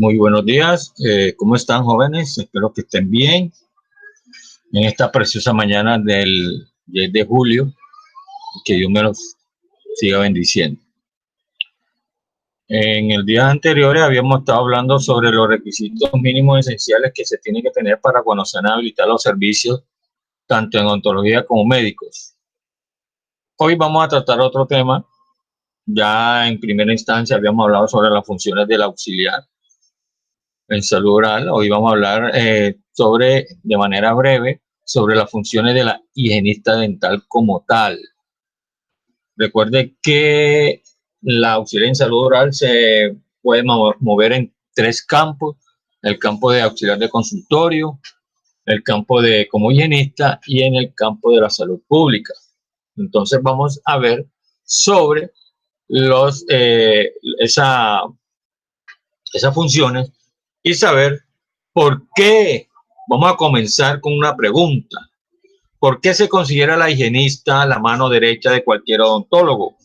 Muy buenos días, ¿cómo están jóvenes? Espero que estén bien en esta preciosa mañana del 10 de julio, que Dios me los siga bendiciendo. En el día anterior habíamos estado hablando sobre los requisitos mínimos esenciales que se tienen que tener para cuando se van a habilitar los servicios, tanto en odontología como médicos. Hoy vamos a tratar otro tema. Ya en primera instancia habíamos hablado sobre las funciones del auxiliar en salud oral. Hoy vamos a hablar de manera breve, sobre las funciones de la higienista dental como tal. Recuerde que la auxiliar en salud oral se puede mover en tres campos: el campo de auxiliar de consultorio, el campo de como higienista y en el campo de la salud pública. Entonces vamos a ver sobre esas funciones y saber por qué. Vamos a comenzar con una pregunta. ¿Por qué se considera la higienista la mano derecha de cualquier odontólogo?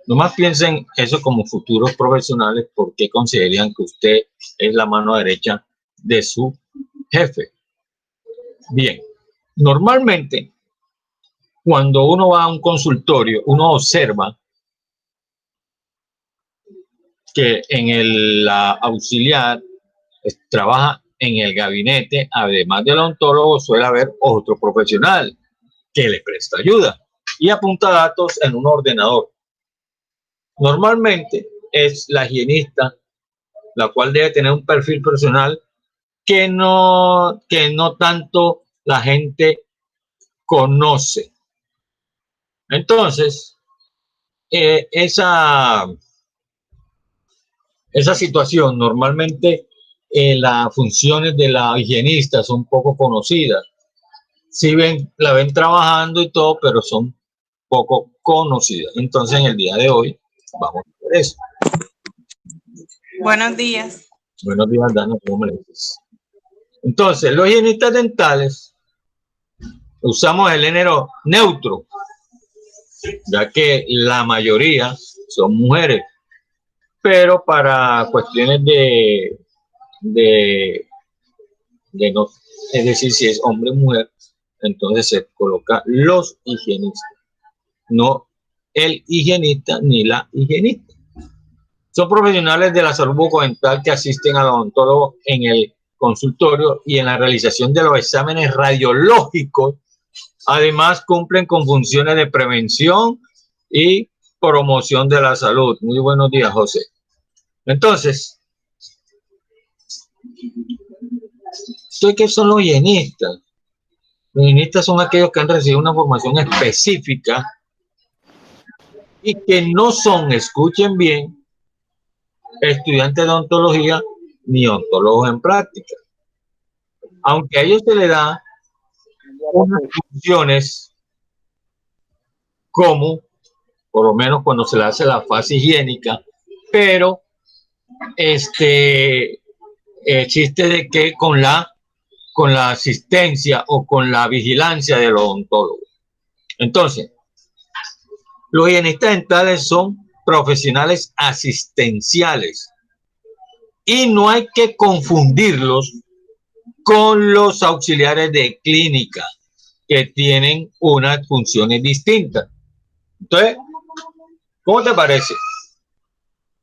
Nomás piensen eso como futuros profesionales. ¿Por qué consideran que usted es la mano derecha de su jefe? Bien, normalmente cuando uno va a un consultorio, uno observa que la auxiliar trabaja en el gabinete. Además del odontólogo, suele haber otro profesional que le presta ayuda y apunta datos en un ordenador. Normalmente es la higienista, la cual debe tener un perfil personal que no tanto la gente conoce. Entonces, esa situación, normalmente las funciones de la higienista son poco conocidas. Sí la ven trabajando y todo, pero son poco conocidas. Entonces, en el día de hoy vamos a ver eso. Buenos días. Buenos días, Dana, ¿cómo me dices? Entonces, los higienistas dentales usamos el género neutro, ya que la mayoría son mujeres, pero para cuestiones de no, es decir, si es hombre o mujer, entonces se coloca los higienistas, no el higienista ni la higienista. Son profesionales de la salud bucodental que asisten al odontólogo en el consultorio y en la realización de los exámenes radiológicos. Además, cumplen con funciones de prevención y promoción de la salud. Muy buenos días, José. Entonces, ¿qué son los higienistas? Los higienistas son aquellos que han recibido una formación específica y que no son, escuchen bien, estudiantes de odontología ni odontólogos en práctica. Aunque a ellos se les da unas funciones como, por lo menos cuando se le hace la fase higiénica, pero existe de que con la asistencia o con la vigilancia del odontólogo. Entonces, los higienistas dentales son profesionales asistenciales y no hay que confundirlos con los auxiliares de clínica, que tienen unas funciones distintas. Entonces, ¿cómo te parece?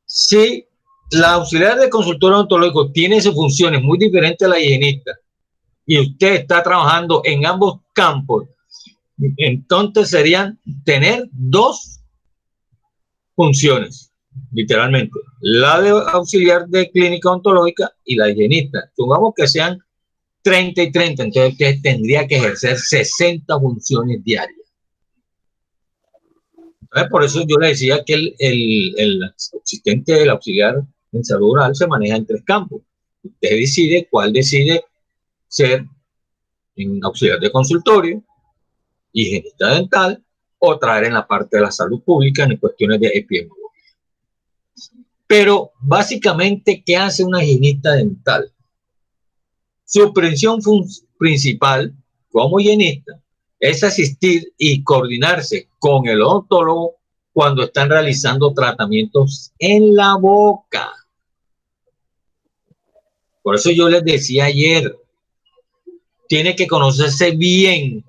Si la auxiliar de consultorio odontológico tiene sus funciones muy diferentes a la higienista y usted está trabajando en ambos campos, entonces serían tener dos funciones, literalmente, la de auxiliar de clínica odontológica y la higienista. Supongamos que sean 30 y 30, entonces usted tendría que ejercer 60 funciones diarias. Entonces, por eso yo le decía que el asistente del auxiliar en salud oral se maneja en tres campos. Usted decide cuál decide ser en auxiliar de consultorio, higienista dental, o traer en la parte de la salud pública en cuestiones de epidemiología. Pero básicamente, ¿qué hace una higienista dental? Su función principal como higienista es asistir y coordinarse con el odontólogo cuando están realizando tratamientos en la boca. Por eso yo les decía ayer, tiene que conocerse bien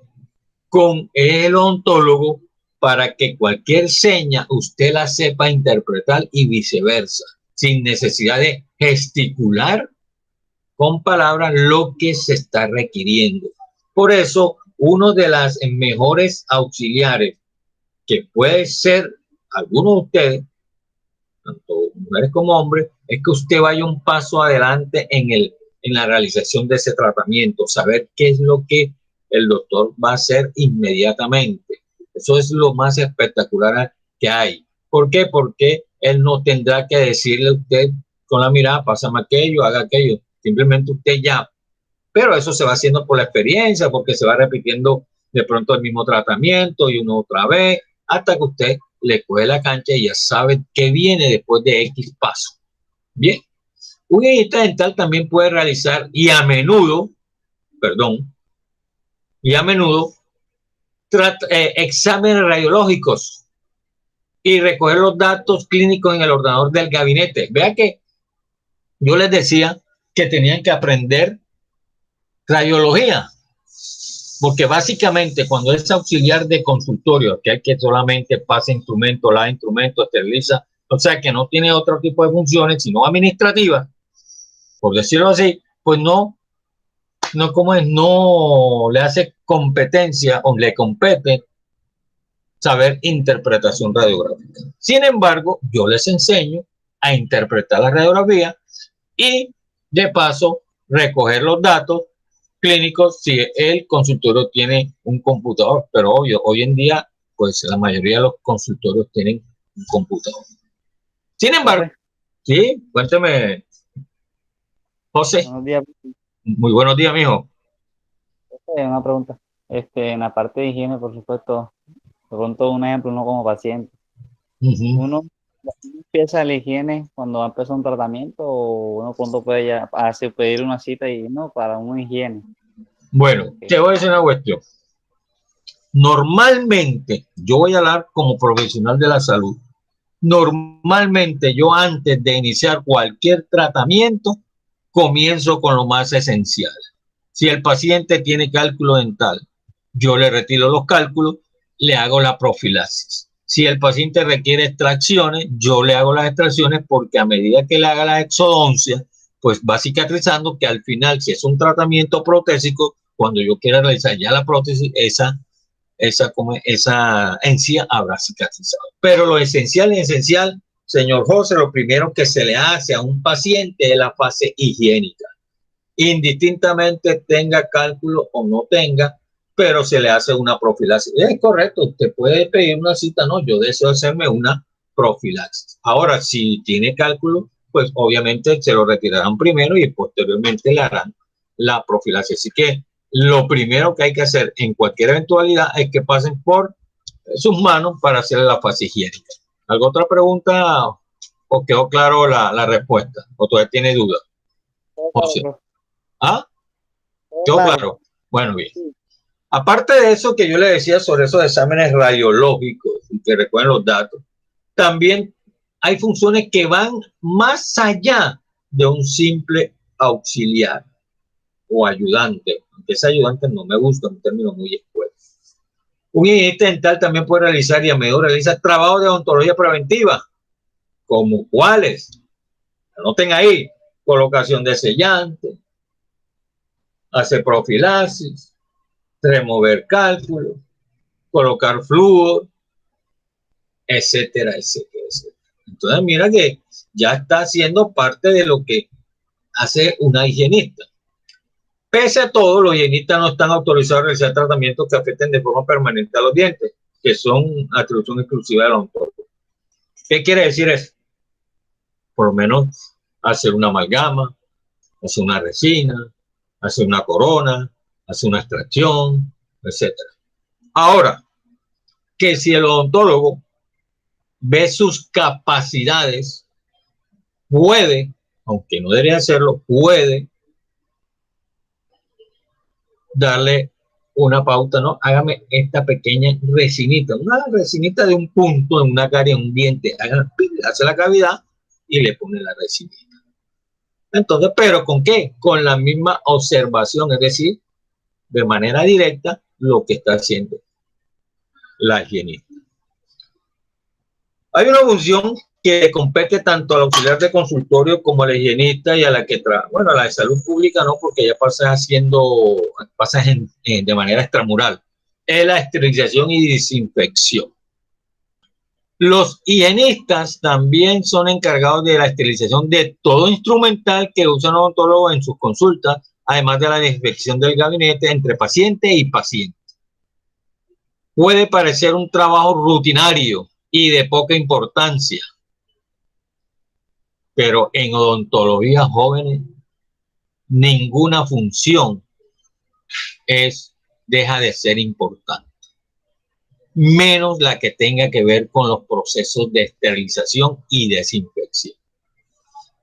con el odontólogo para que cualquier seña usted la sepa interpretar y viceversa, sin necesidad de gesticular con palabras lo que se está requiriendo. Por eso, uno de las mejores auxiliares que puede ser alguno de ustedes, tanto mujeres como hombres, es que usted vaya un paso adelante en la realización de ese tratamiento, saber qué es lo que el doctor va a hacer inmediatamente. Eso es lo más espectacular que hay. ¿Por qué? Porque él no tendrá que decirle a usted con la mirada, pásame aquello, haga aquello. Simplemente usted ya. Pero eso se va haciendo por la experiencia, porque se va repitiendo de pronto el mismo tratamiento y una otra vez, hasta que usted le coge la cancha y ya sabe qué viene después de X paso. Bien, un higienista dental también puede realizar y a menudo exámenes radiológicos y recoger los datos clínicos en el ordenador del gabinete. Vea que yo les decía que tenían que aprender radiología, porque básicamente cuando es auxiliar de consultorio, que hay que solamente pasa instrumento, la instrumento, esteriliza, o sea que no tiene otro tipo de funciones, sino administrativas, por decirlo así, pues no le hace competencia o le compete saber interpretación radiográfica. Sin embargo, yo les enseño a interpretar la radiografía y de paso recoger los datos clínicos si el consultorio tiene un computador, pero obvio, hoy en día pues la mayoría de los consultorios tienen un computador. Sin embargo, sí, cuénteme, José. Buenos días. Muy buenos días, mijo. Una pregunta. En la parte de higiene, por supuesto, de pronto un ejemplo, uno como paciente. Uno empieza la higiene cuando va a empezar un tratamiento o uno pronto puede ya pedir una cita y no para una higiene. Bueno, te voy a decir una cuestión. Normalmente, yo voy a hablar como profesional de la salud. Normalmente yo antes de iniciar cualquier tratamiento, comienzo con lo más esencial. Si el paciente tiene cálculo dental, yo le retiro los cálculos, le hago la profilaxis. Si el paciente requiere extracciones, yo le hago las extracciones porque a medida que le haga la exodoncia, pues va cicatrizando que al final, si es un tratamiento protésico, cuando yo quiera realizar ya la prótesis, esa encía habrá cicatrizado. Pero lo esencial, señor José, lo primero que se le hace a un paciente es la fase higiénica. Indistintamente tenga cálculo o no tenga, pero se le hace una profilaxis. Es correcto, usted puede pedir una cita, no, yo deseo hacerme una profilaxis. Ahora, si tiene cálculo, pues obviamente se lo retirarán primero y posteriormente le harán la profilaxis. Así que lo primero que hay que hacer en cualquier eventualidad es que pasen por sus manos para hacer la fase higiénica. ¿Alguna otra pregunta o quedó claro la respuesta? ¿O todavía tiene dudas? ¿Ah? ¿Quedó claro? Bueno, bien. Aparte de eso que yo le decía sobre esos exámenes radiológicos y que recuerden los datos, también hay funciones que van más allá de un simple auxiliar o ayudante, aunque ese ayudante no me gusta, un término muy escueto. Un higienista dental también puede realizar y a menudo realiza trabajos de odontología preventiva, como cuáles, anoten ahí, colocación de sellante, hacer profilaxis, remover cálculos, colocar flúor, etcétera, etcétera, etcétera. Entonces mira que ya está siendo parte de lo que hace una higienista. Pese a todo, los higienistas no están autorizados a realizar tratamientos que afecten de forma permanente a los dientes, que son atribución exclusiva del odontólogo. ¿Qué quiere decir eso? Por lo menos hacer una amalgama, hacer una resina, hacer una corona, hacer una extracción, etcétera. Ahora, que si el odontólogo ve sus capacidades, puede, aunque no debería hacerlo, puede darle una pauta, ¿no? Hágame esta pequeña resinita, una resinita de un punto en una carie, en un diente, hace la cavidad y le pone la resinita. Entonces, ¿pero con qué? Con la misma observación, es decir, de manera directa, lo que está haciendo la higienista. Hay una función que compete tanto al auxiliar de consultorio como al higienista y a la que trabaja, bueno, a la de salud pública no, porque ya pasa de manera extramural, es la esterilización y desinfección. Los higienistas también son encargados de la esterilización de todo instrumental que usa un odontólogo en sus consultas, además de la desinfección del gabinete entre paciente y paciente. Puede parecer un trabajo rutinario y de poca importancia, pero en odontología, jóvenes, ninguna función deja de ser importante, menos la que tenga que ver con los procesos de esterilización y desinfección.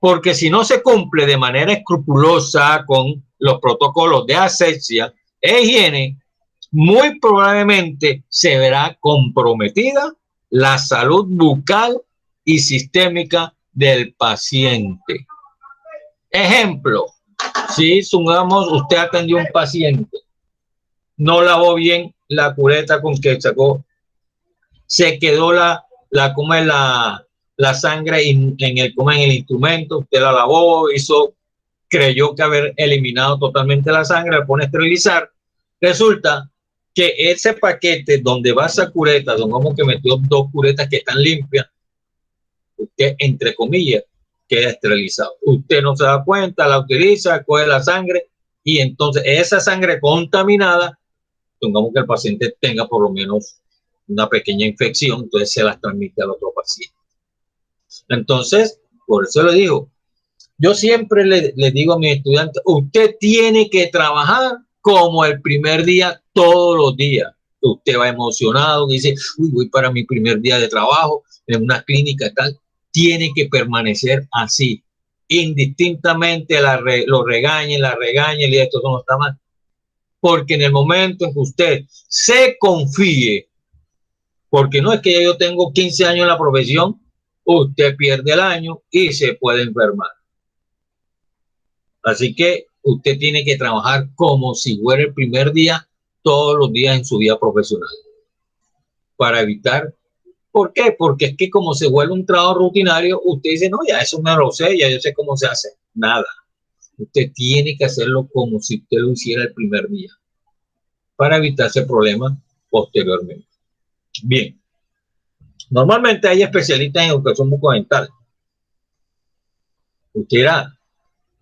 Porque si no se cumple de manera escrupulosa con los protocolos de asepsia e higiene, muy probablemente se verá comprometida la salud bucal y sistémica del paciente. Ejemplo, si supongamos usted atendió a un paciente, no lavó bien la cureta con que sacó, se quedó la sangre en el instrumento, usted la lavó, creyó que haber eliminado totalmente la sangre, la pone a esterilizar, resulta que ese paquete donde va esa cureta, donde que metió 2 curetas que están limpias, usted, entre comillas, queda esterilizado. Usted no se da cuenta, la utiliza, coge la sangre y entonces esa sangre contaminada, supongamos que el paciente tenga por lo menos una pequeña infección, entonces se las transmite al otro paciente. Entonces, por eso le digo, yo siempre le digo a mis estudiantes, usted tiene que trabajar como el primer día todos los días. Usted va emocionado, dice, uy, voy para mi primer día de trabajo en una clínica tal. Tiene que permanecer así, indistintamente lo regañen, y esto no está mal. Porque en el momento en que usted se confíe, porque no es que yo tengo 15 años en la profesión, usted pierde el año y se puede enfermar. Así que usted tiene que trabajar como si fuera el primer día, todos los días en su vida profesional. Para evitar, ¿por qué? Porque es que como se vuelve un trabajo rutinario, usted dice, no, ya eso me lo sé, ya yo sé cómo se hace. Nada. Usted tiene que hacerlo como si usted lo hiciera el primer día, para evitarse problemas posteriormente. Bien. Normalmente hay especialistas en educación bucodental. Usted dirá,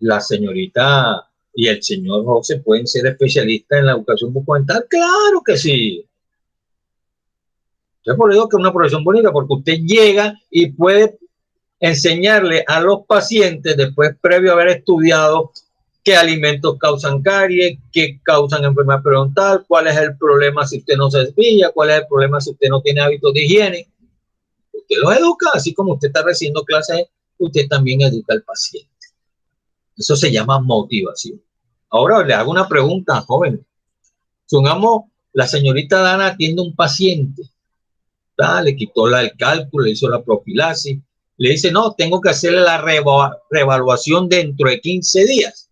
la señorita y el señor José pueden ser especialistas en la educación bucodental. Claro que sí. Yo por eso digo que es una profesión bonita, porque usted llega y puede enseñarle a los pacientes, después previo a haber estudiado qué alimentos causan caries, qué causan enfermedad periodontal, cuál es el problema si usted no se cepilla, cuál es el problema si usted no tiene hábitos de higiene. Usted los educa, así como usted está recibiendo clases, usted también educa al paciente. Eso se llama motivación. Ahora le hago una pregunta, joven. Supongamos, la señorita Dana atiende a un paciente, le quitó el cálculo, le hizo la profilaxis, le dice, no, tengo que hacerle la reevaluación dentro de 15 días.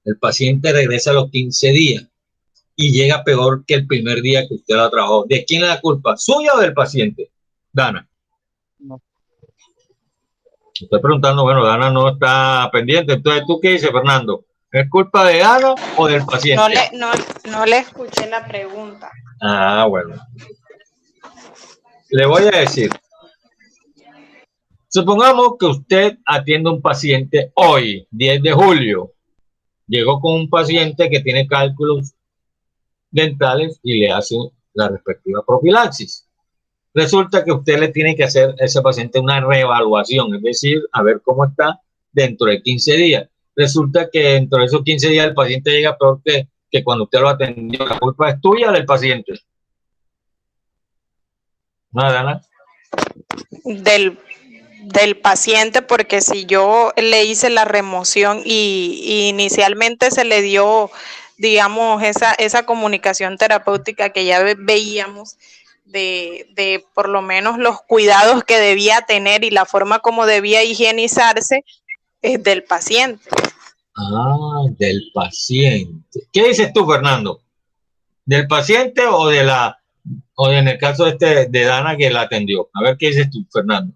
El paciente regresa a los 15 días y llega peor que el primer día que usted la trabajó. ¿De quién es la culpa? ¿Suya o del paciente? Dana. No. Estoy preguntando, bueno, Dana no está pendiente. Entonces, ¿tú qué dices, Fernando? ¿Es culpa de Dana o del paciente? No le escuché la pregunta. Ah, bueno. Le voy a decir. Supongamos que usted atiende a un paciente hoy, 10 de julio. Llegó con un paciente que tiene cálculos dentales y le hace la respectiva profilaxis. Resulta que usted le tiene que hacer a ese paciente una reevaluación, es decir, a ver cómo está dentro de 15 días. Resulta que dentro de esos 15 días el paciente llega peor que cuando usted lo atendió. ¿La culpa es tuya o del paciente? ¿No, Dana? Del paciente, porque si yo le hice la remoción y inicialmente se le dio digamos, esa comunicación terapéutica que ya veíamos de por lo menos los cuidados que debía tener y la forma como debía higienizarse del paciente. Ah, del paciente. ¿Qué dices tú, Fernando? ¿Del paciente o en el caso de Dana que la atendió? A ver, ¿qué dices tú, Fernando?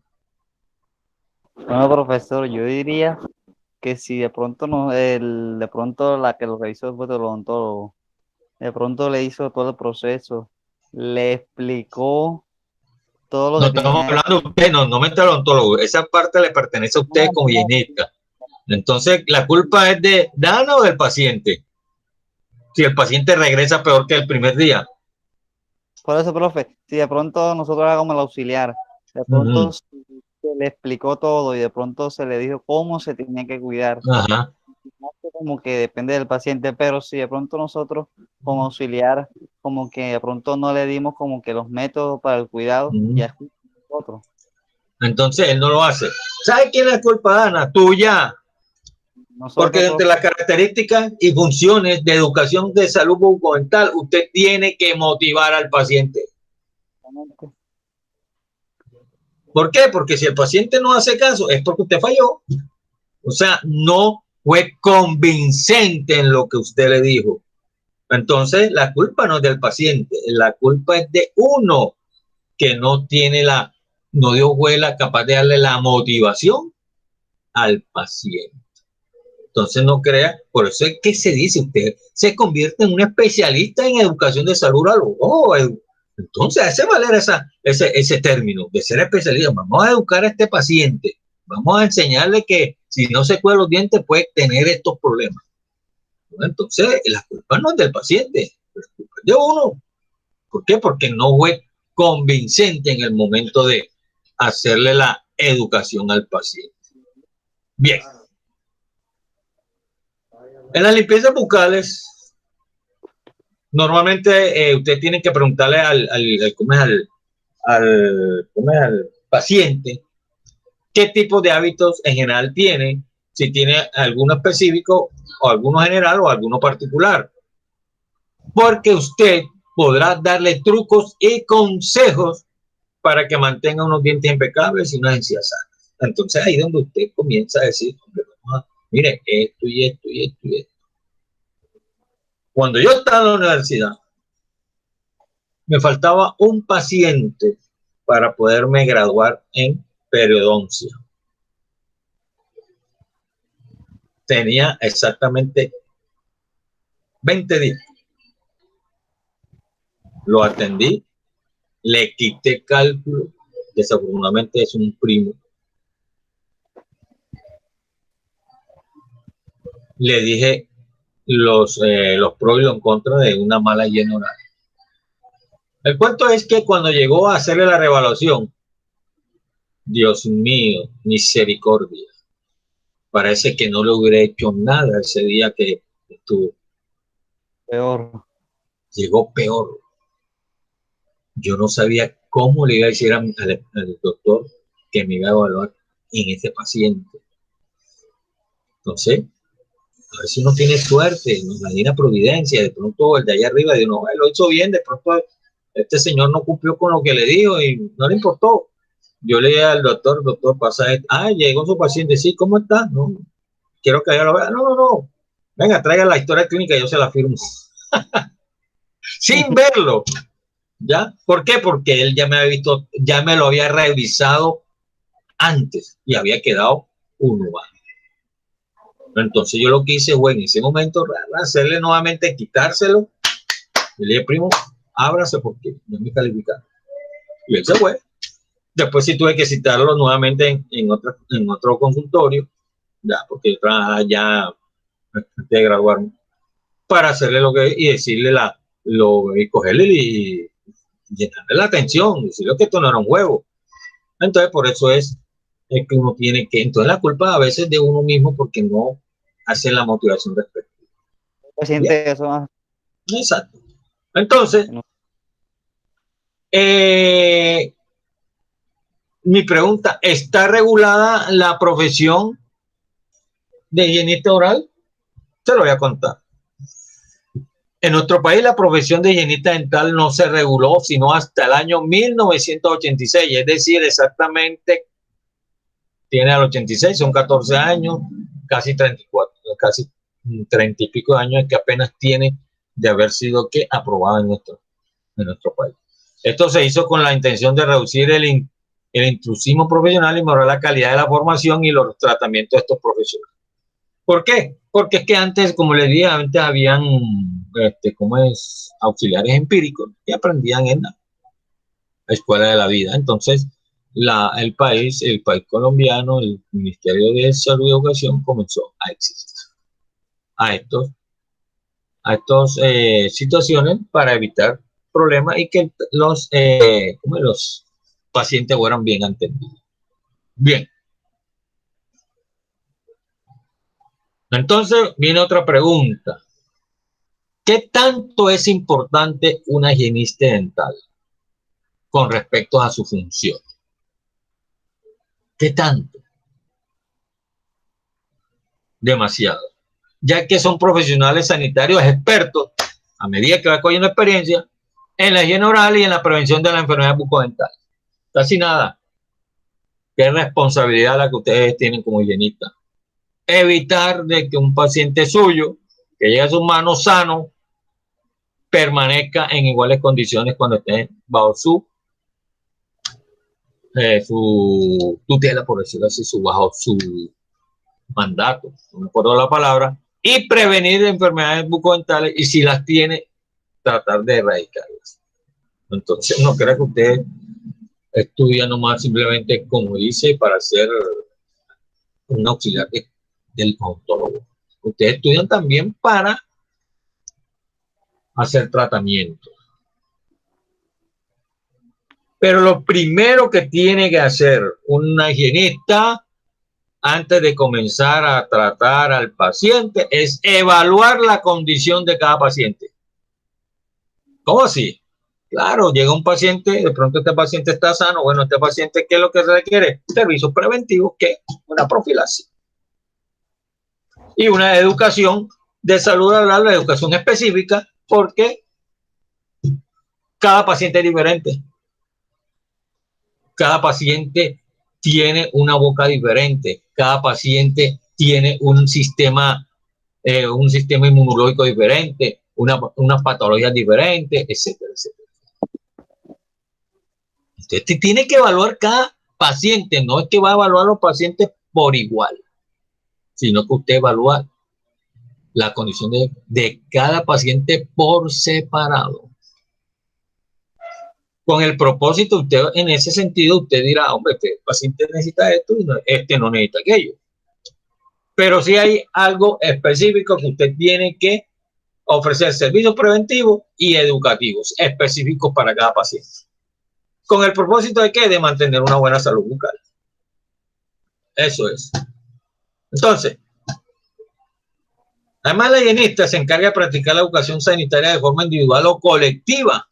Bueno, profesor, yo diría que si de pronto de pronto la que lo revisó después del odontólogo, de pronto le hizo todo el proceso, le explicó todo lo No que estamos tenía. hablando de usted, no meta al odontólogo. Esa parte le pertenece a usted No, como no, higienista. Entonces, ¿la culpa es de Dana o del paciente? Si el paciente regresa peor que el primer día. por eso, profe, si de pronto nosotros éramos el auxiliar, de pronto se le explicó todo y de pronto se le dijo cómo se tenía que cuidar. Ajá. Como que depende del paciente, pero si de pronto nosotros como auxiliar, como que de pronto no le dimos como que los métodos para el cuidado, ya es otro. Entonces él no lo hace. ¿Sabe quién es la culpa, Ana? Tuya. Porque Nosotros, entre las características y funciones de educación de salud bucodental, usted tiene que motivar al paciente. ¿Por qué? Porque si el paciente no hace caso, es porque usted falló. O sea, no fue convincente en lo que usted le dijo. Entonces, la culpa no es del paciente, la culpa es de uno que no dio la capaz de darle la motivación al paciente. Entonces no crea, por eso es que se dice, usted se convierte en un especialista en educación de salud a los ojos. Entonces hace valer ese término de ser especialista. Vamos a educar a este paciente, vamos a enseñarle que si no se cuida los dientes puede tener estos problemas. Entonces la culpa no es del paciente, la culpa es de uno. ¿Por qué? Porque no fue convincente en el momento de hacerle la educación al paciente. Bien. En las limpiezas bucales, normalmente usted tiene que preguntarle al paciente qué tipo de hábitos en general tiene, si tiene alguno específico o alguno general o alguno particular. Porque usted podrá darle trucos y consejos para que mantenga unos dientes impecables y unas encías sanas. Entonces ahí es donde usted comienza a decir, mire, esto y esto y esto y esto. Cuando yo estaba en la universidad, me faltaba un paciente para poderme graduar en periodoncia. Tenía exactamente 20 días. Lo atendí, le quité cálculo, desafortunadamente es un primo. Le dije los pros y los contras de una mala higiene oral. El cuento es que cuando llegó a hacerle la revaluación, Dios mío, misericordia. Parece que no le hubiera hecho nada ese día que estuvo. Peor. Llegó peor. Yo no sabía cómo le iba a decir al doctor que me iba a evaluar en ese paciente. Entonces, a ver si uno tiene suerte, nos la diera providencia, de pronto el de allá arriba dijo, no, lo hizo bien, de pronto este señor no cumplió con lo que le dijo y no le importó. Yo le dije al doctor, pasa esto. Ah, llegó su paciente, sí, ¿cómo está? No, quiero que ella lo vea. No. Venga, traiga la historia clínica y yo se la firmo. Sin verlo. ¿Ya? ¿Por qué? Porque él ya me había visto, ya me lo había revisado antes y había quedado uno más. Entonces yo lo que hice fue en ese momento hacerle nuevamente, quitárselo. Y le dije, primo, ábrase porque no me calificaron. Y él se fue. Después sí tuve que citarlo nuevamente en otro consultorio, ya, porque yo trabajaba ya antes de graduarme, para hacerle lo que y decirle y cogerle y llenarle la atención, decirle que esto no era un juego. Entonces, por eso es que uno tiene que, entonces la culpa a veces de uno mismo porque no hace la motivación respectiva. Paciente, eso más. Exacto. Entonces, mi pregunta, ¿está regulada la profesión de higienista oral? Se lo voy a contar. En nuestro país la profesión de higienista dental no se reguló sino hasta el año 1986, es decir, exactamente tiene al 86, son 14 años, casi 34, casi 30 y pico de años que apenas tiene de haber sido aprobada en nuestro país. Esto se hizo con la intención de reducir el intrusismo profesional y mejorar la calidad de la formación y los tratamientos de estos profesionales. ¿Por qué? Porque es que antes, como les dije, antes habían auxiliares empíricos que aprendían en la escuela de la vida. Entonces, el país colombiano, el Ministerio de Salud y Educación comenzó a existir a estas situaciones para evitar problemas y que los pacientes fueran bien atendidos. Bien. Entonces viene otra pregunta. ¿Qué tanto es importante una higienista dental con respecto a su función? ¿Qué tanto? Demasiado. Ya que son profesionales sanitarios expertos, a medida que va cogiendo experiencia, en la higiene oral y en la prevención de la enfermedad bucodental. Casi nada. ¿Qué responsabilidad la que ustedes tienen como higienistas? Evitar de que un paciente suyo, que llegue a sus manos sano, permanezca en iguales condiciones cuando esté bajo su tutela, por decirlo así, bajo su mandato, no me acuerdo la palabra, y prevenir enfermedades bucodentales y si las tiene, tratar de erradicarlas. Entonces, no creo que usted estudia nomás simplemente, como dice, para ser un auxiliar del odontólogo. Ustedes estudian también para hacer tratamientos. Pero lo primero que tiene que hacer una higienista antes de comenzar a tratar al paciente es evaluar la condición de cada paciente. ¿Cómo así? Claro, llega un paciente, de pronto este paciente está sano, bueno, este paciente, ¿qué es lo que se requiere? Servicios preventivos, que es una profilaxis. Y una educación de salud, hablar de educación específica, porque cada paciente es diferente. Cada paciente tiene una boca diferente, cada paciente tiene un sistema inmunológico diferente, unas patologías diferentes, etcétera, etcétera. Usted tiene que evaluar cada paciente, no es que va a evaluar a los pacientes por igual, sino que usted evalúa la condición de cada paciente por separado. Con el propósito, usted en ese sentido, usted dirá, hombre, este paciente necesita esto y este no necesita aquello. Pero sí hay algo específico que usted tiene que ofrecer servicios preventivos y educativos específicos para cada paciente. ¿Con el propósito de qué? De mantener una buena salud bucal. Eso es. Entonces, además la higienista se encarga de practicar la educación sanitaria de forma individual o colectiva,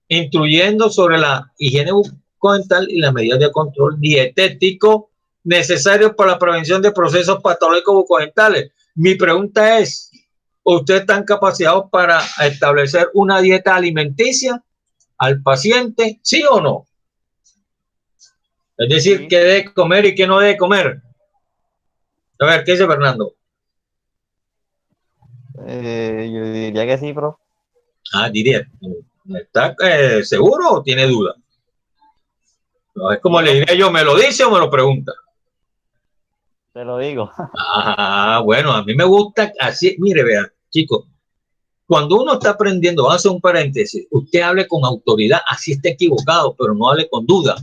instruyendo sobre la higiene bucodental y las medidas de control dietético necesarios para la prevención de procesos patológicos bucodentales. Mi pregunta es, ¿ustedes están capacitados para establecer una dieta alimenticia al paciente, sí o no? Es decir, sí, qué debe comer y qué no debe comer. A ver, ¿qué dice Fernando? Yo diría que sí, profe. Diría. ¿Está seguro o tiene duda? No, es como le diré yo, ¿me lo dice o me lo pregunta? Te lo digo. Bueno, a mí me gusta así. Mire, vean, chicos, cuando uno está aprendiendo, hace un paréntesis, usted hable con autoridad, así esté equivocado, pero no hable con duda.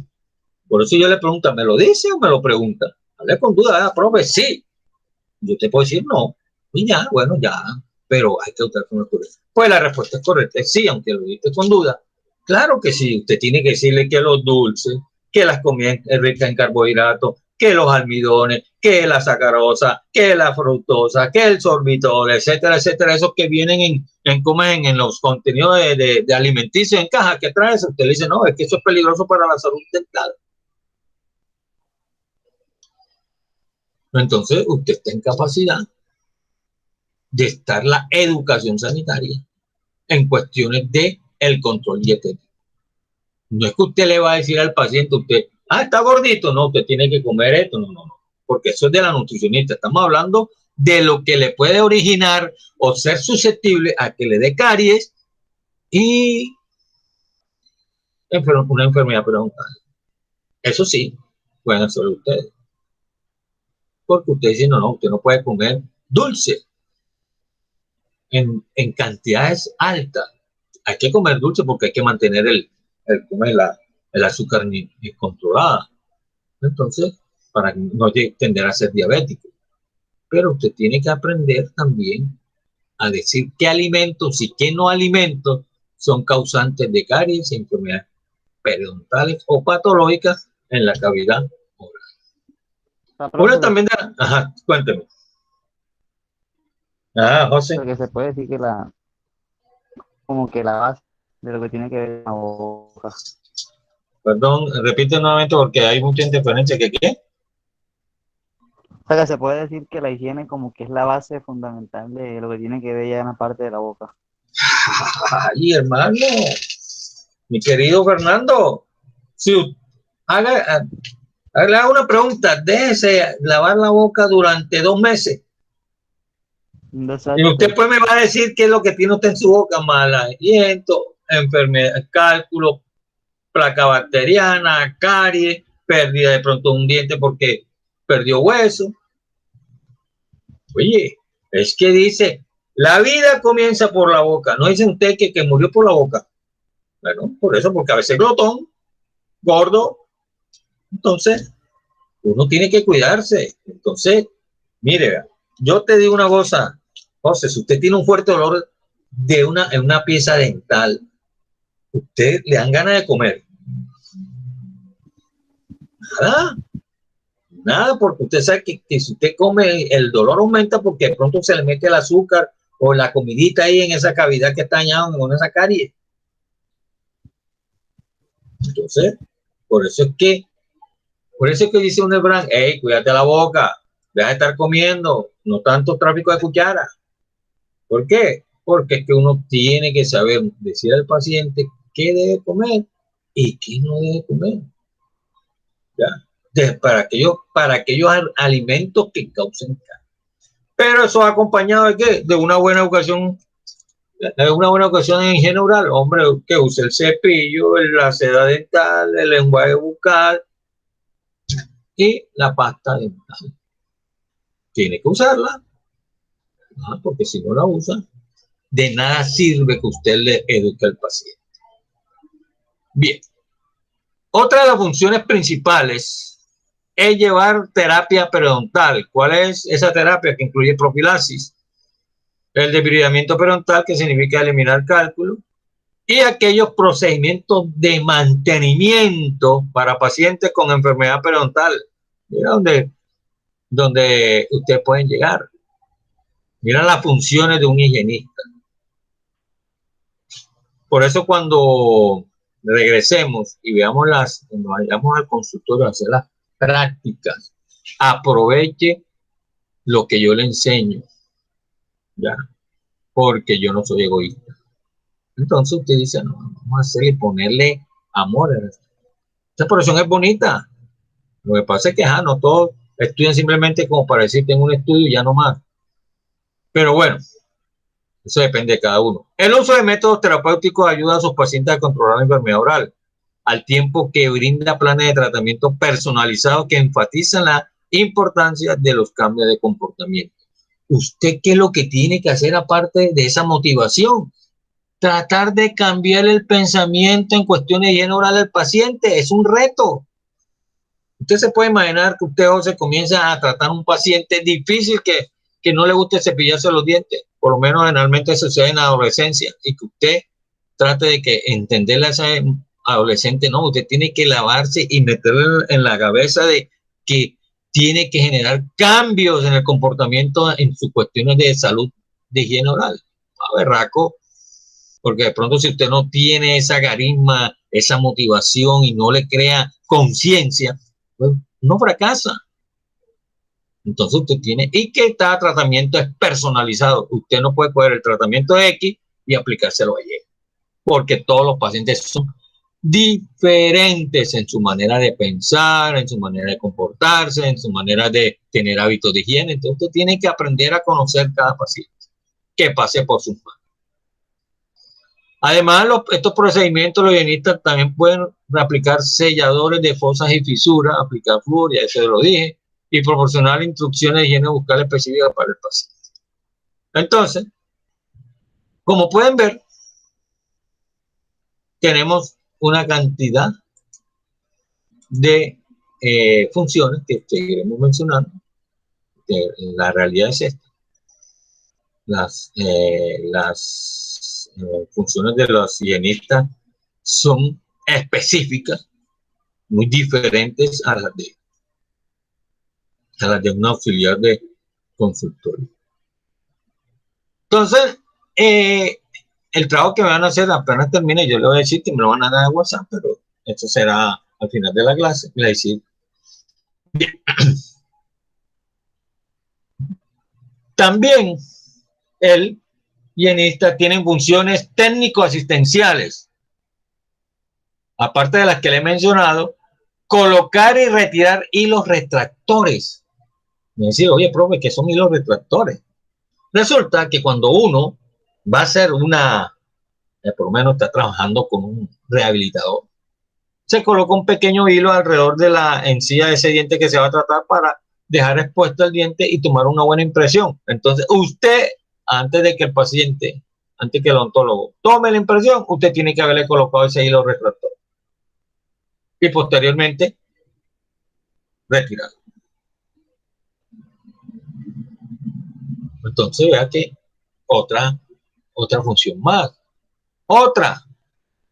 Por eso yo le pregunto, ¿me lo dice o me lo pregunta? Hable con duda, profe, sí. Yo te puedo decir no. Y ya, bueno, ya. Pero hay que optar con la correcta. Pues la respuesta es correcta, sí, aunque lo dice con duda. Claro que sí, usted tiene que decirle que los dulces, que las comidas ricas en carbohidratos, que los almidones, que la sacarosa, que la fructosa, que el sorbitol, etcétera, etcétera, esos que vienen en los contenidos de alimenticios en caja que trae eso, usted le dice, no, es que eso es peligroso para la salud dental. Entonces, usted está en capacidad de estar la educación sanitaria en cuestiones de el control dietético. No es que usted le va a decir al paciente, usted, está gordito, no, usted tiene que comer esto, no, porque eso es de la nutricionista. Estamos hablando de lo que le puede originar o ser susceptible a que le dé caries y una enfermedad periodontal. Eso sí, pueden hacerlo ustedes. Porque usted dice, no, usted no puede comer dulce en cantidades altas. Hay que comer dulce porque hay que mantener el azúcar controlada. Entonces, para no tender a ser diabético. Pero usted tiene que aprender también a decir qué alimentos y qué no alimentos son causantes de caries, enfermedades periodontales o patológicas en la cavidad oral. Una también cuénteme. José. Porque se puede decir que como que la base de lo que tiene que ver con la boca. Perdón, repite nuevamente porque hay mucha interferencia. ¿Qué? O sea, que se puede decir que la higiene como que es la base fundamental de lo que tiene que ver ya en la parte de la boca. Ay, hermano, mi querido Fernando, si haga una pregunta, déjese lavar la boca durante 2 meses. Y usted pues me va a decir qué es lo que tiene usted en su boca: mal aliento, enfermedad, cálculo, placa bacteriana, caries, pérdida de pronto un diente porque perdió hueso. Oye, es que dice, la vida comienza por la boca. No dice usted que murió por la boca. Bueno, por eso, porque a veces glotón, gordo. Entonces, uno tiene que cuidarse. Entonces, mire, yo te digo una cosa, José, si usted tiene un fuerte dolor en una pieza dental, usted le dan ganas de comer. Nada, porque usted sabe que si usted come, el dolor aumenta porque de pronto se le mete el azúcar o la comidita ahí en esa cavidad que está dañada con esa caries. Entonces, por eso es que dice un refrán: hey, cuídate la boca, deja de estar comiendo, no tanto tráfico de cuchara. ¿Por qué? Porque es que uno tiene que saber decir al paciente qué debe comer y qué no debe comer. ¿Ya? Para aquellos alimentos que causen cáncer. Pero eso acompañado de ¿qué? De una buena educación en higiene oral. Hombre, que use el cepillo, la seda dental, el enjuague bucal y la pasta dental. Tiene que usarla, porque si no la usa, de nada sirve que usted le eduque al paciente. Bien. Otra de las funciones principales es llevar terapia periodontal. ¿Cuál es esa terapia? Que incluye profilaxis, el debridamiento periodontal, que significa eliminar cálculo, y aquellos procedimientos de mantenimiento para pacientes con enfermedad periodontal. Mira donde ustedes pueden llegar. Mira las funciones de un higienista. Por eso cuando regresemos y cuando vayamos al consultorio a hacer las prácticas, aproveche lo que yo le enseño, ¿ya? Porque yo no soy egoísta. Entonces usted dice, no, vamos a hacer y ponerle amor. Esta profesión es bonita. Lo que pasa es que no todos estudian simplemente como para decir tengo un estudio y ya no más. Pero bueno, eso depende de cada uno. El uso de métodos terapéuticos ayuda a sus pacientes a controlar la enfermedad oral, al tiempo que brinda planes de tratamiento personalizados que enfatizan la importancia de los cambios de comportamiento. ¿Usted qué es lo que tiene que hacer aparte de esa motivación? Tratar de cambiar el pensamiento en cuestiones de higiene oral al paciente. Es un reto. Usted se puede imaginar que usted, José, comienza a tratar a un paciente difícil que no le guste cepillarse los dientes. Por lo menos generalmente sucede en la adolescencia, y que usted trate de que entenderle a ese adolescente, no, usted tiene que lavarse y meterle en la cabeza de que tiene que generar cambios en el comportamiento en sus cuestiones de salud, de higiene oral. A berraco, porque de pronto si usted no tiene esa carisma, esa motivación y no le crea conciencia, pues no fracasa. Entonces usted tiene, y que cada tratamiento es personalizado. Usted no puede coger el tratamiento X y aplicárselo a Y, porque todos los pacientes son diferentes en su manera de pensar, en su manera de comportarse, en su manera de tener hábitos de higiene. Entonces usted tiene que aprender a conocer cada paciente que pase por sus manos. Además, estos procedimientos los higienistas también pueden aplicar selladores de fosas y fisuras, aplicar flúor, ya eso lo dije, y proporcionar instrucciones de higiene bucal específicas para el paciente. Entonces, como pueden ver, tenemos una cantidad de funciones que seguiremos mencionando. La realidad es esta. Las funciones de los higienistas son específicas, muy diferentes a las de un auxiliar de consultorio. Entonces, el trabajo que me van a hacer apenas termine, yo le voy a decir que me lo van a dar en WhatsApp, pero esto será al final de la clase. Le voy a decir, bien. También el higienista tiene funciones técnico-asistenciales, aparte de las que le he mencionado, colocar y retirar hilos retractores. Me decía, oye, profe, ¿qué son hilos retractores? Resulta que cuando uno va a hacer por lo menos está trabajando con un rehabilitador, se coloca un pequeño hilo alrededor de la encía de ese diente que se va a tratar para dejar expuesto el diente y tomar una buena impresión. Entonces, usted, antes de que el paciente, antes que el odontólogo tome la impresión, usted tiene que haberle colocado ese hilo retractor y posteriormente retirarlo. Entonces, vea que otra función más.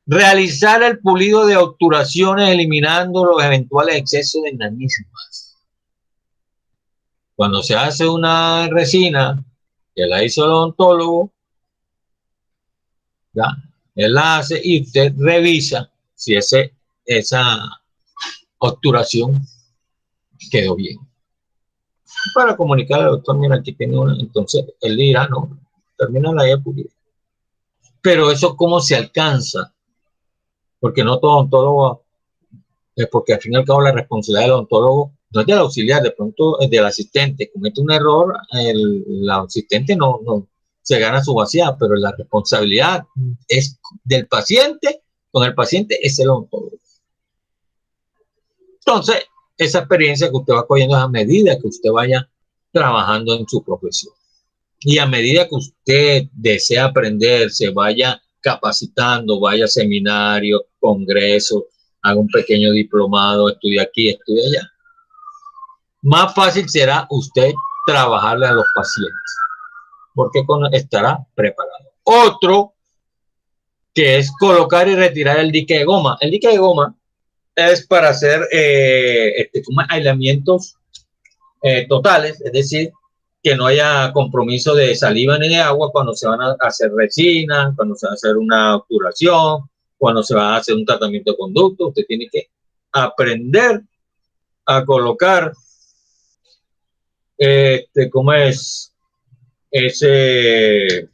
Realizar el pulido de obturaciones eliminando los eventuales excesos de enanismas. Cuando se hace una resina, que la hizo el odontólogo, ¿ya? Él la hace y usted revisa si esa obturación quedó bien. Para comunicarle al doctor, mira, aquí tiene una, entonces él dirá, no, termina la pulida. Pero eso, ¿cómo se alcanza? Porque no todo odontólogo, porque al fin y al cabo la responsabilidad del odontólogo no es del auxiliar, de pronto es del asistente. Comete un error, el asistente no se gana su vacía, pero la responsabilidad es del paciente, con el paciente es el odontólogo. Entonces, esa experiencia que usted va cogiendo es a medida que usted vaya trabajando en su profesión. Y a medida que usted desea aprender, se vaya capacitando, vaya a seminarios, congresos, haga un pequeño diplomado, estudie aquí, estudie allá, más fácil será usted trabajarle a los pacientes, porque estará preparado. Otro, que es colocar y retirar el dique de goma. El dique de goma es para hacer aislamientos totales, es decir, que no haya compromiso de saliva ni de agua cuando se van a hacer resina, cuando se va a hacer una obturación, cuando se va a hacer un tratamiento de conducto. Usted tiene que aprender a colocar ¿cómo es? Ese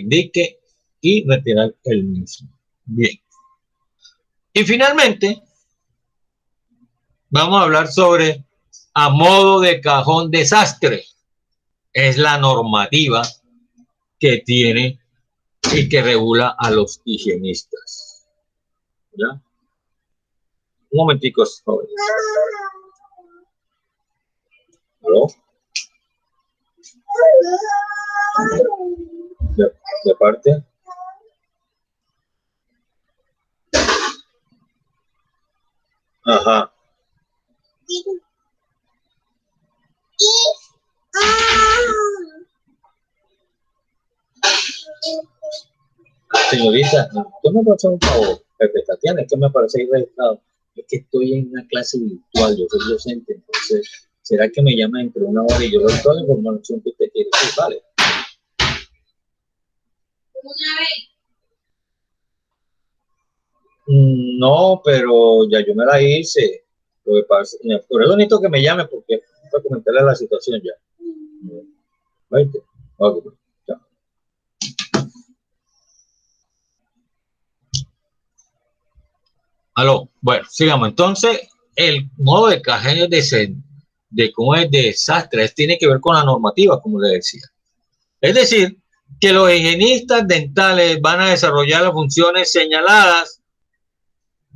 dique y retirar el mismo. Bien. Y finalmente, vamos a hablar sobre a modo de cajón desastre. Es la normativa que tiene y que regula a los higienistas. ¿Ya? Un momentico, joven. ¿Aló? De parte. Ajá. Señorita, ¿tú me puedes hacer un favor? Pepe Tatiana, es que me parece irregistrado. Es que estoy en una clase virtual, yo soy docente, entonces, ¿será que me llama entre una hora y yo doy toda la información que usted quiere? Sí, vale. ¿Una vez? No, pero ya yo me la hice. Lo que pasa, por eso necesito que me llame porque para comentarle la situación ya. ¿Viste? Okay. Chao. Aló, bueno, sigamos. Entonces, el modo de cajero de cómo es de desastre tiene que ver con la normativa, como le decía. Es decir, que los higienistas dentales van a desarrollar las funciones señaladas,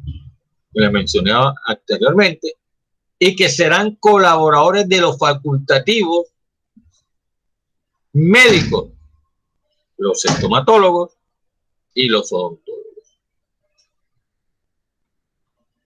que les mencioné anteriormente, y que serán colaboradores de los facultativos médicos, los estomatólogos y los odontólogos.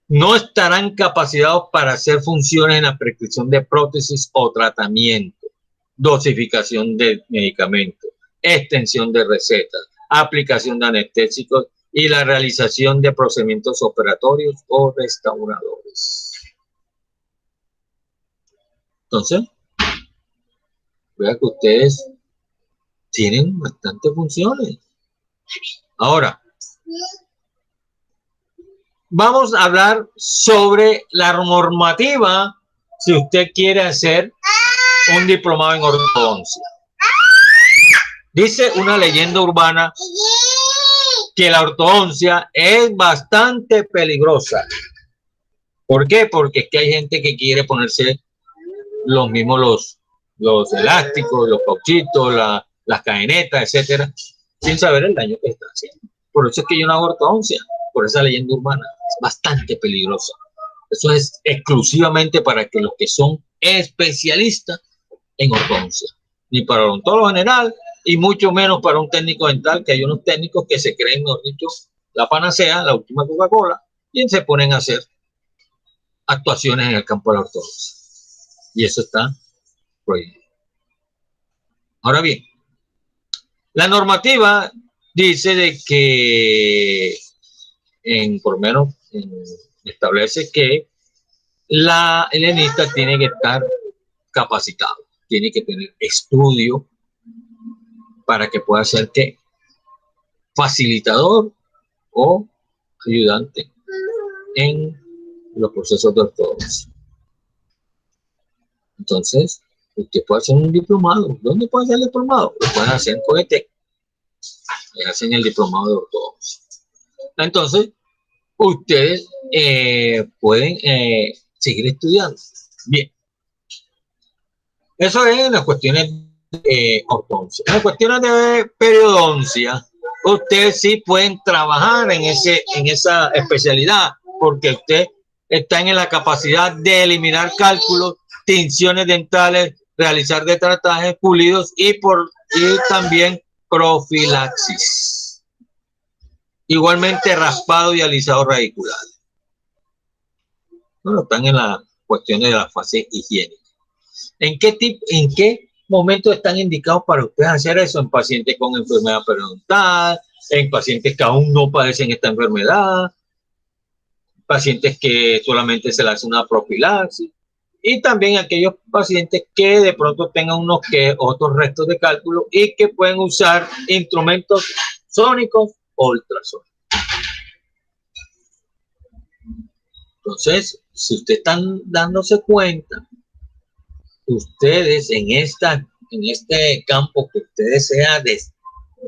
No estarán capacitados para hacer funciones en la prescripción de prótesis o tratamiento, dosificación de medicamentos, extensión de recetas, aplicación de anestésicos y la realización de procedimientos operatorios o restauradores. Entonces, vea que ustedes tienen bastantes funciones. Ahora, vamos a hablar sobre la normativa si usted quiere hacer un diplomado en ortodoncia. Dice una leyenda urbana que la ortodoncia es bastante peligrosa. ¿Por qué? Porque es que hay gente que quiere ponerse los mismos los elásticos, los cauchitos, las cadenetas, etcétera, sin saber el daño que está haciendo. Por eso es que yo no hago ortodoncia, por esa leyenda urbana. Es bastante peligrosa. Eso es exclusivamente para que los que son especialistas en ortodoncia. Ni para el odontólogo general y mucho menos para un técnico dental, que hay unos técnicos que se creen, mejor dicho, la panacea, la última Coca-Cola, y se ponen a hacer actuaciones en el campo de la ortodoncia. Y eso está prohibido. Ahora bien, la normativa dice de que por lo menos establece que el higienistas tiene que estar capacitado, tiene que tener estudio para que pueda ser que facilitador o ayudante en los procesos de ortodoncia. Entonces, usted puede hacer un diplomado. ¿Dónde puede hacer el diplomado? Lo pueden hacer en COETEC. Hacen el diplomado de ortodoncia. Entonces, ustedes pueden seguir estudiando. Bien. Eso es en las cuestiones de ortodoncia. En las cuestiones de periodoncia, ustedes sí pueden trabajar en esa especialidad, porque usted está en la capacidad de eliminar cálculos, tinciones dentales, realizar detratajes, pulidos y también profilaxis. Igualmente raspado y alisado radicular. Bueno, están en las cuestiones de la fase higiénica. ¿En qué momento están indicados para ustedes hacer eso? En pacientes con enfermedad periodontal, en pacientes que aún no padecen esta enfermedad, pacientes que solamente se les hace una profilaxis, y también aquellos pacientes que de pronto tengan otros restos de cálculo y que pueden usar instrumentos sónicos o ultrasónicos. Entonces, si ustedes están dándose cuenta, ustedes en este campo que usted desea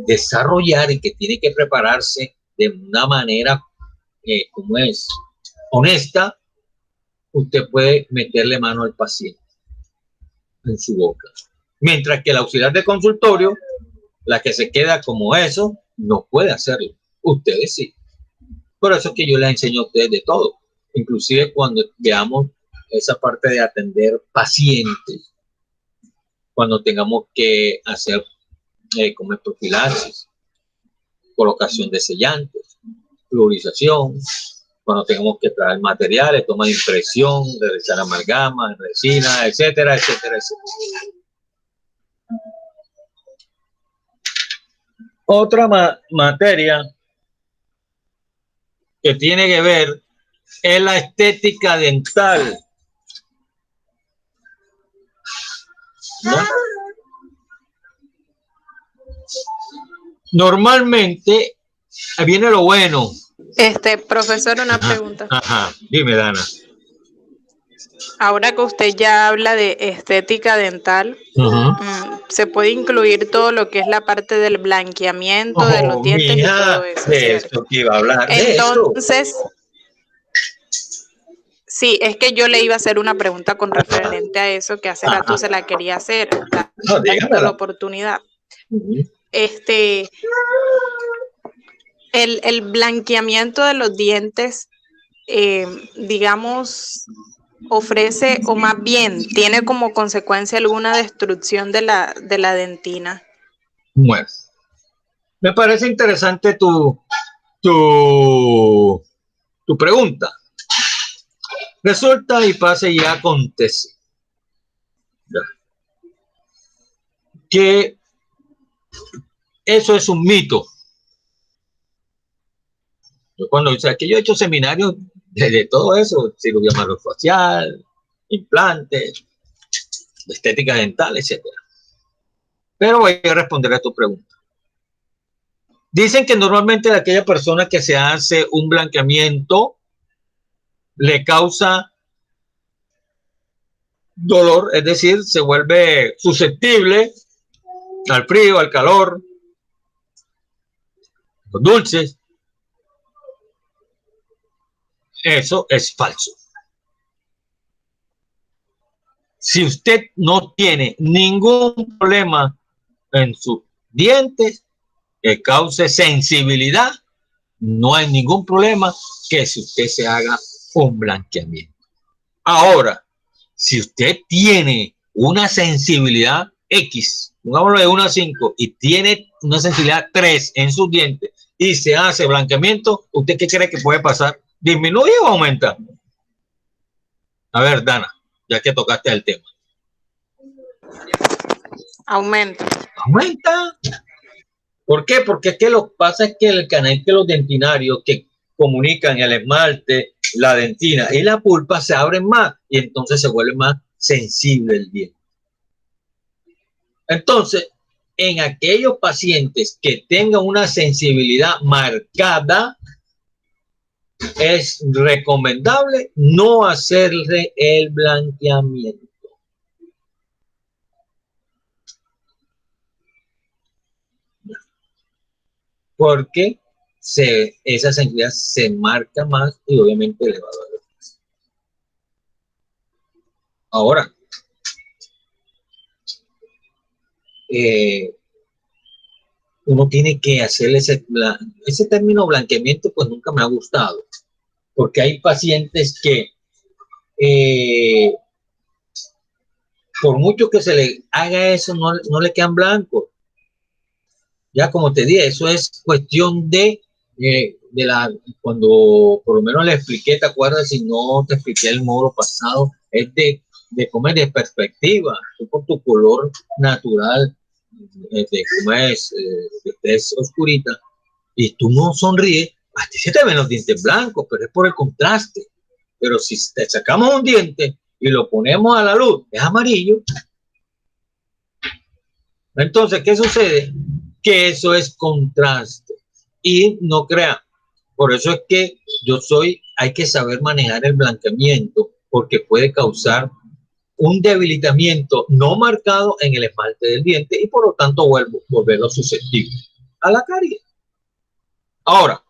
desarrollar y que tiene que prepararse de una manera como es honesta, usted puede meterle mano al paciente en su boca. Mientras que el auxiliar de consultorio, la que se queda como eso, no puede hacerlo. Ustedes sí. Por eso es que yo les enseño a ustedes de todo. Inclusive cuando veamos esa parte de atender pacientes, cuando tengamos que hacer como profilaxis, colocación de sellantes, fluorización, cuando tengamos que traer materiales, toma de impresión, realizar amalgamas, resina, etcétera, etcétera, etcétera. Otra materia que tiene que ver es la estética dental. ¿No? Normalmente viene lo bueno. Profesor, una pregunta. Ajá, dime, Dana. Ahora que usted ya habla de estética dental, se puede incluir todo lo que es la parte del blanqueamiento de los dientes y todo eso, de ¿cierto? esto que iba a hablar, Entonces, sí, es que yo le iba a hacer una pregunta con referente a eso, que hace rato se la quería hacer, dando la oportunidad. El blanqueamiento de los dientes, digamos, ofrece, o más bien, tiene como consecuencia alguna destrucción de la dentina. Bueno, me parece interesante tu pregunta. Resulta y pasa y acontece que eso es un mito. Yo cuando que yo he hecho seminarios de todo eso, cirugía maxilofacial, implantes, estética dental, etcétera. Pero voy a responder a tu pregunta. Dicen que normalmente aquella persona que se hace un blanqueamiento le causa dolor, es decir, se vuelve susceptible al frío, al calor, los dulces. Eso es falso. Si usted no tiene ningún problema en sus dientes que cause sensibilidad, no hay ningún problema que si usted se haga un blanqueamiento. Ahora, si usted tiene una sensibilidad X, pongámoslo de 1 a 5, y tiene una sensibilidad 3 en sus dientes y se hace blanqueamiento, ¿usted qué cree que puede pasar? ¿Disminuye o aumenta? A ver, Dana, ya que tocaste el tema. Aumenta. Aumenta. ¿Por qué? Porque es que lo que pasa es que el canal que los dentinarios que comunican el esmalte, la dentina y la pulpa se abren más y entonces se vuelve más sensible el diente. Entonces, en aquellos pacientes que tengan una sensibilidad marcada, es recomendable no hacerle el blanqueamiento. Porque esa sensibilidad se marca más y obviamente le va a doler. Ahora, uno tiene que hacerle ese término blanqueamiento, pues nunca me ha gustado, porque hay pacientes que por mucho que se le haga eso, no le quedan blancos. Ya como te dije, eso es cuestión de cuando por lo menos le expliqué, ¿te acuerdas? Si no te expliqué el módulo pasado, es de comer de perspectiva, tú por tu color natural, como es oscurita, y tú no sonríes, a ti se te ven los dientes blancos, pero es por el contraste. Pero si te sacamos un diente y lo ponemos a la luz, es amarillo. Entonces, ¿qué sucede? Que eso es contraste. Y no crea, por eso es que hay que saber manejar el blanqueamiento, porque puede causar un debilitamiento no marcado en el esmalte del diente y por lo tanto volverlo susceptible a la caries. Ahora,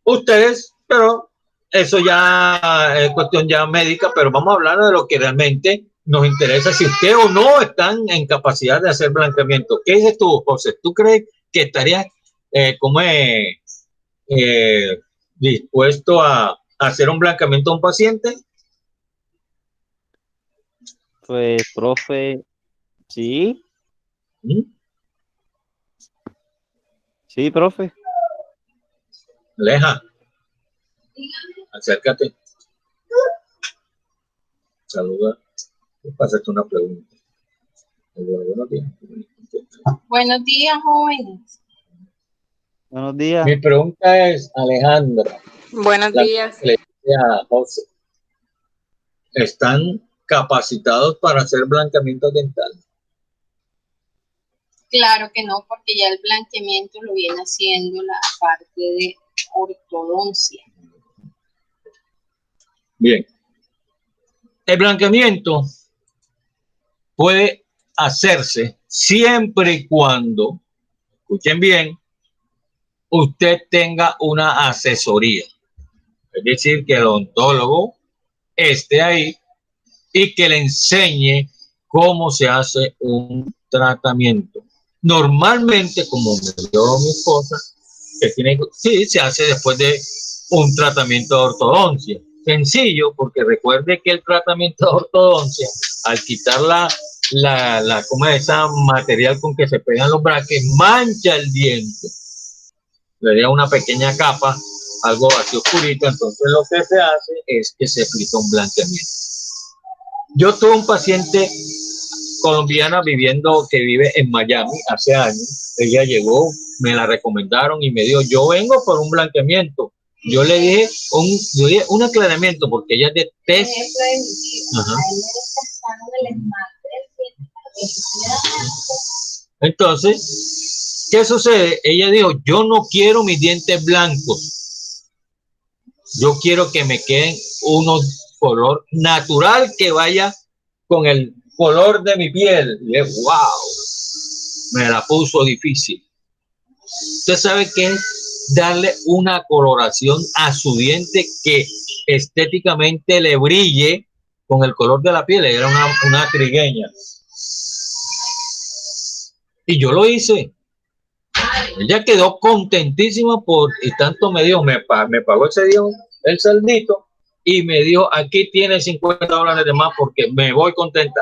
ustedes, pero eso ya es cuestión ya médica, pero vamos a hablar de lo que realmente nos interesa, si usted o no están en capacidad de hacer blanqueamiento. ¿Qué dices tú, José? ¿Tú crees que estarías dispuesto a hacer un blanqueamiento a un paciente? Pues, profe, sí. ¿Mm? Sí, profe. Aleja, acércate. Saluda. Pásate una pregunta. Buenos días, jóvenes. Buenos días. Mi pregunta es, Alejandra. Buenos días. José, ¿están capacitados para hacer blanqueamiento dental? Claro que no, porque ya el blanqueamiento lo viene haciendo la parte de ortodoncia. Bien. El blanqueamiento puede hacerse siempre y cuando, escuchen bien, usted tenga una asesoría. Es decir, que el odontólogo esté ahí y que le enseñe cómo se hace un tratamiento. Normalmente, como me dio mi esposa, sí, se hace después de un tratamiento de ortodoncia. Sencillo, porque recuerde que el tratamiento de ortodoncia, al quitar como ese material con que se pegan los brackets, mancha el diente. Le da una pequeña capa, algo así oscurito. Entonces lo que se hace es que se aplica un blanqueamiento. Yo tuve un paciente colombiana que vive en Miami hace años. Ella llegó, me la recomendaron y me dijo, yo vengo por un blanqueamiento. Yo le dije un aclaramiento porque ella es de test. Entonces, ¿qué sucede? Ella dijo, yo no quiero mis dientes blancos. Yo quiero que me queden unos color natural que vaya con el color de mi piel. Y es, wow, me la puso difícil. Usted sabe qué es darle una coloración a su diente que estéticamente le brille con el color de la piel. Era una trigueña. Y yo lo hice. Ella quedó contentísima y tanto me dijo, me pagó ese día el saldito y me dijo, aquí tiene $50 de más porque me voy contenta.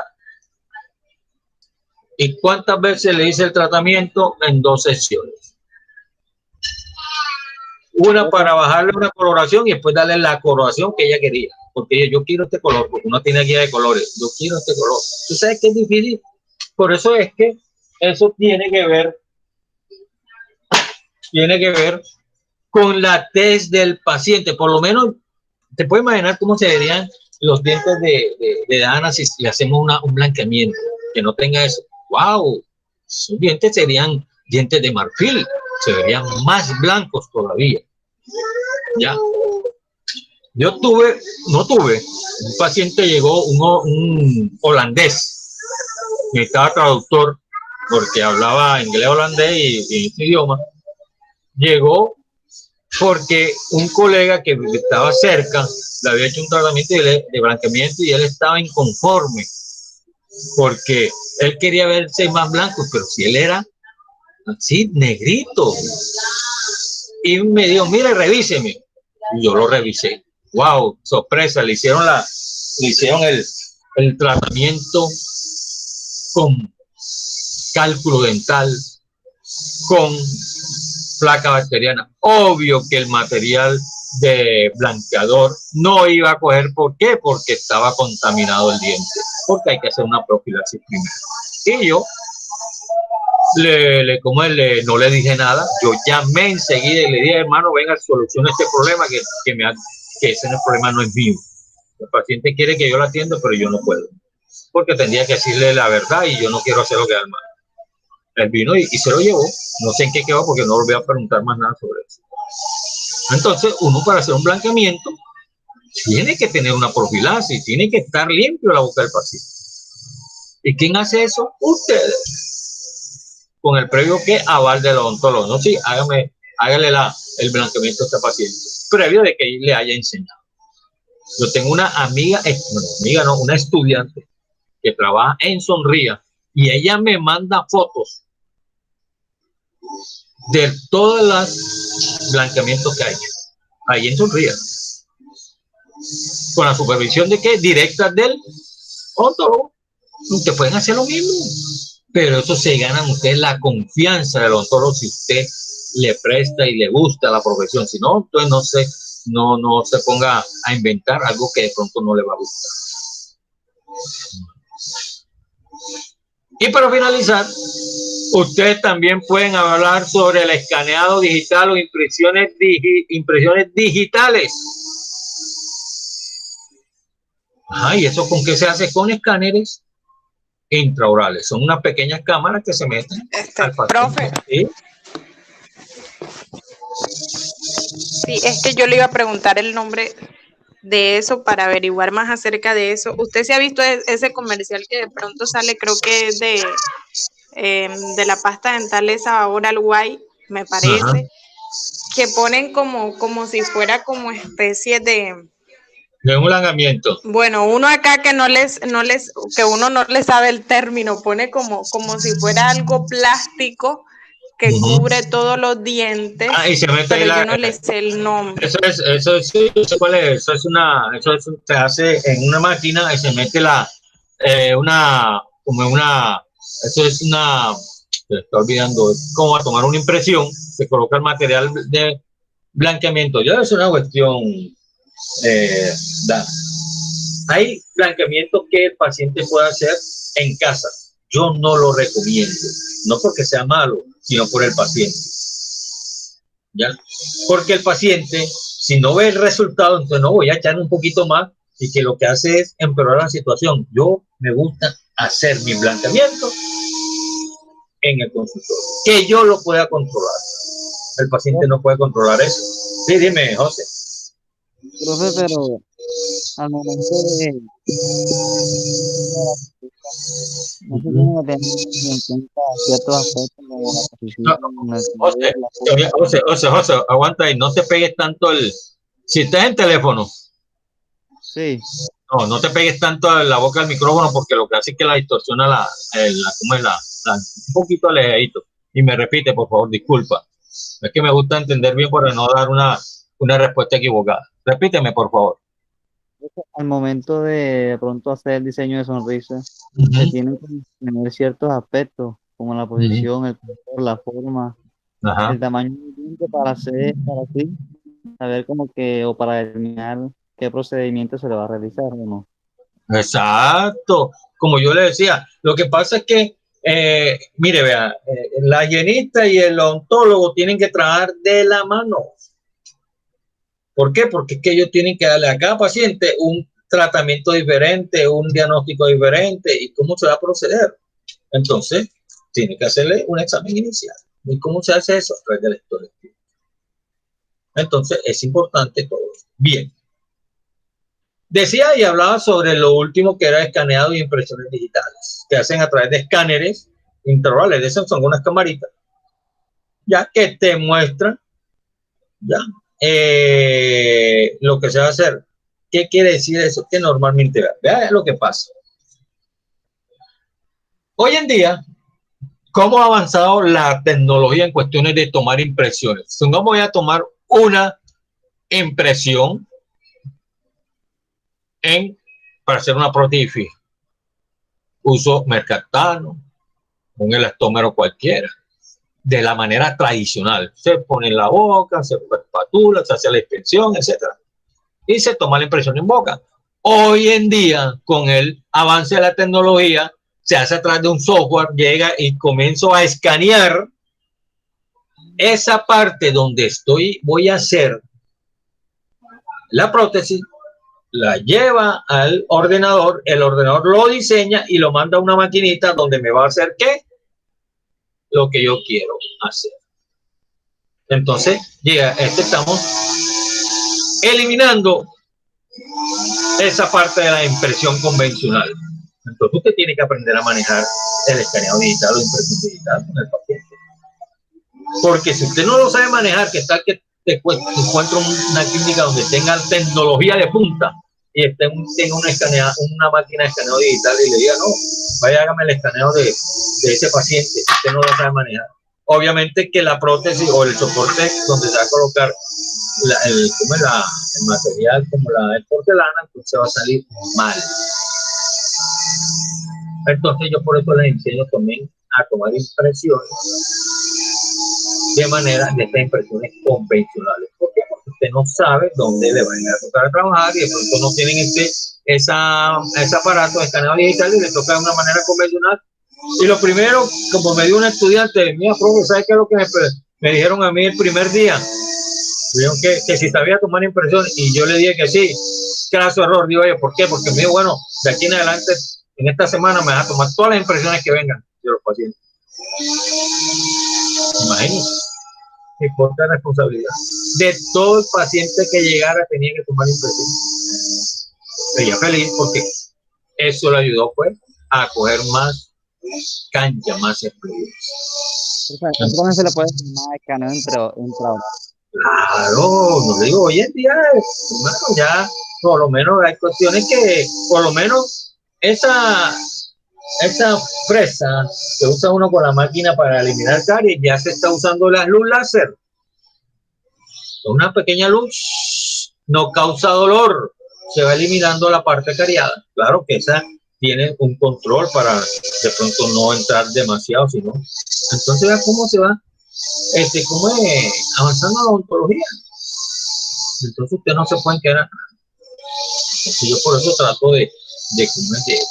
¿Y cuántas veces le hice el tratamiento? En 2 sesiones. Una para bajarle una coloración y después darle la coloración que ella quería. Porque yo quiero este color, porque uno tiene guía de colores. Yo quiero este color. ¿Tú sabes que es difícil? Por eso es que eso tiene que ver con la tez del paciente. Por lo menos, te puedes imaginar cómo se verían los dientes de Dana si le hacemos un blanqueamiento que no tenga eso. ¡Wow! Sus dientes serían dientes de marfil, se verían más blancos todavía. Ya. Un paciente llegó, un holandés, que estaba traductor, porque hablaba inglés holandés y ese idioma. Llegó porque un colega que estaba cerca le había hecho un tratamiento de blanqueamiento y él estaba inconforme porque él quería verse más blanco, pero si él era así, negrito. Y me dijo, mire, revíseme. Y yo lo revisé. Wow, sorpresa, le hicieron el tratamiento con cálculo dental, con placa bacteriana. Obvio que el material de blanqueador no iba a coger. ¿Por qué? Porque estaba contaminado el diente. Porque hay que hacer una profilaxis primero. Y yo no le dije nada. Yo llamé enseguida y le dije, hermano, venga, soluciona este problema, que ese problema no es mío. El paciente quiere que yo lo atienda, pero yo no puedo. Porque tendría que decirle la verdad y yo no quiero hacerlo quedar mal. Él vino y se lo llevó. No sé en qué quedó porque no le voy a preguntar más nada sobre eso. Entonces, uno para hacer un blanqueamiento tiene que tener una profilaxis, tiene que estar limpio la boca del paciente. ¿Y quién hace eso? Ustedes. Con el previo que aval del odontólogo. No, sí, hágale el blanqueamiento a este paciente, previo de que le haya enseñado. Yo tengo una una estudiante que trabaja en Sonría y ella me manda fotos de todos los blanqueamientos que hay ahí en Sonría, con la supervisión de que directas del odontólogo. Ustedes pueden hacer lo mismo, pero eso se gana ustedes la confianza del odontólogo si usted le presta y le gusta la profesión. Si no, entonces no se ponga a inventar algo que de pronto no le va a gustar. Y para finalizar, ustedes también pueden hablar sobre el escaneado digital o impresiones digitales. ¿Y eso con qué se hace? Con escáneres intraorales. Son unas pequeñas cámaras que se meten al paciente. Profe. Sí, es que yo le iba a preguntar el nombre de eso para averiguar más acerca de eso. ¿Usted se ha visto ese comercial que de pronto sale, creo que es de la pasta dental esa Oral White, me parece, Ajá. que ponen como si fuera como especie de un blanqueamiento. Bueno, uno acá que que uno no le sabe el término, pone como si fuera algo plástico que cubre todos los dientes, y se mete pero ahí yo no le sé el nombre. ¿Cuál es? Se hace en una máquina y se mete eso es una, se está olvidando, es como a tomar una impresión, se coloca el material de blanqueamiento. Ya es una cuestión, hay blanqueamientos que el paciente puede hacer en casa. Yo no lo recomiendo, no porque sea malo, sino por el paciente. ¿Ya? Porque el paciente, si no ve el resultado, entonces no voy a echar un poquito más y que lo que hace es empeorar la situación. Yo me gusta hacer mi blanqueamiento en el consultorio, que yo lo pueda controlar. El paciente no puede controlar eso. Sí, dime, José. Profe, pero al momento de no se tiene que tener en cuenta ciertos aspectos como la posición, José, aguanta ahí, no te pegues tanto si estás en teléfono, sí, no te pegues tanto a la boca del micrófono porque lo que hace es que la distorsiona un poquito alejadito. Y me repite, por favor, disculpa. Es que me gusta entender bien para no dar una respuesta equivocada. Repíteme, por favor. al momento de pronto hacer el diseño de sonrisa, se tienen que tener ciertos aspectos como la posición, el color, la forma, el tamaño del diente para así saber como que o para determinar qué procedimiento se le va a realizar o no. Exacto, como yo le decía, lo que pasa es que, mire, vea, la higienista y el odontólogo tienen que trabajar de la mano. ¿Por qué? Porque es que ellos tienen que darle a cada paciente un tratamiento diferente, un diagnóstico diferente y cómo se va a proceder. Entonces, tiene que hacerle un examen inicial. ¿Y cómo se hace eso? A través de la historia. Entonces, es importante todo. Bien. Decía y hablaba sobre lo último que era escaneado y impresiones digitales, que hacen a través de escáneres intraorales. De esas son unas camaritas, ya que te muestran ya lo que se va a hacer. ¿Qué quiere decir eso? Que normalmente vea lo que pasa. Hoy en día, ¿cómo ha avanzado la tecnología en cuestiones de tomar impresiones? Supongamos voy a tomar una impresión para hacer una prótesis. Uso mercaptano, un elastómero cualquiera, de la manera tradicional. Se pone en la boca, se espatula, se hace la extensión, etc. Y se toma la impresión en boca. Hoy en día, con el avance de la tecnología, se hace a través de un software, llega y comienzo a escanear esa parte donde voy a hacer la prótesis, la lleva al ordenador, el ordenador lo diseña y lo manda a una maquinita donde me va a hacer ¿qué? Lo que yo quiero hacer. Entonces, estamos eliminando esa parte de la impresión convencional. Entonces, usted tiene que aprender a manejar el escaneado digital o impresión digital con el paciente. Porque si usted no lo sabe manejar, que tal que te encuentre una clínica donde tenga tecnología de punta y tenga una máquina de escaneo digital y le diga, no, vaya, hágame el escaneo de ese paciente, si usted no lo sabe manejar. Obviamente que la prótesis o el soporte donde se va a colocar el material como la porcelana, entonces va a salir mal. Entonces yo por eso les enseño también a tomar impresiones de estas impresiones convencionales. ¿Por qué? Porque usted no sabe dónde le van a tocar a trabajar y de pronto no tienen ese aparato de escaneo digital y le toca de una manera convencional. Y lo primero, como me dio un estudiante, mira, profe, ¿sabes qué es lo que me dijeron a mí el primer día? Dijeron que si sabía tomar impresiones y yo le dije que sí. Caso error, digo, oye, ¿por qué? Porque me dijo, bueno, de aquí en adelante, en esta semana me vas a tomar todas las impresiones que vengan de los pacientes. Imagínense, importante responsabilidad. De todo el paciente que llegara tenía que tomar impresiones. ella feliz porque eso le ayudó pues a coger más cancha, más experiencia. Eso también se le puede llamar escaneo intraoral. Claro, no digo hoy en día, hermano, ya por lo menos hay cuestiones que, por lo menos, esa fresa que usa uno con la máquina para eliminar caries, ya se está usando la luz láser. Una pequeña luz no causa dolor, se va eliminando la parte cariada. Claro que esa tiene un control para de pronto no entrar demasiado, sino entonces vea cómo se va cómo es avanzando la odontología. Entonces usted no se pueden quedar. Entonces yo por eso trato de que ustedes